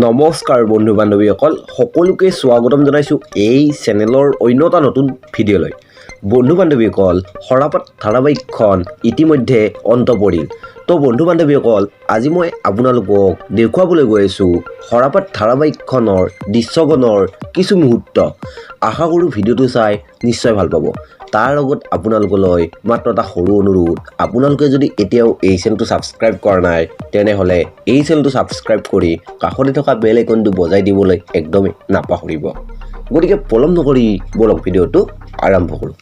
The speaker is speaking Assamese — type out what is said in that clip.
নমস্কাৰ বন্ধু বান্ধৱীসকল সকলোকে স্বাগতম জনাইছোঁ এই চেনেলৰ অন্য এটা নতুন ভিডিঅ'লৈ। বন্ধু বান্ধৱীসকল সৰাপাত ধাৰাবাহিকখন ইতিমধ্যে অন্ত পৰিল। তো বন্ধু বান্ধৱীসকল আজি মই আপোনালোকক দেখুৱাবলৈ গৈ আছোঁ সৰাপাত ধাৰাবাহিকখনৰ দৃশ্যগণৰ কিছু মুহূৰ্ত। আশা কৰোঁ ভিডিঅ'টো চাই নিশ্চয় ভাল পাব। তাৰ লগত আপোনালোকলৈ মাত্ৰ এটা সৰু অনুৰোধ, আপোনালোকে যদি এতিয়াও এই চেনেলটো ছাবস্ক্ৰাইব কৰা নাই তেনেহ'লে এই চেনেলটো ছাবস্ক্ৰাইব কৰি কাষতে থকা বেল আইকনটো বজাই দিবলৈ একদমেই নাপাহৰিব। গতিকে পলম নকৰি বলক ভিডিঅ'টো আৰম্ভ কৰোঁ।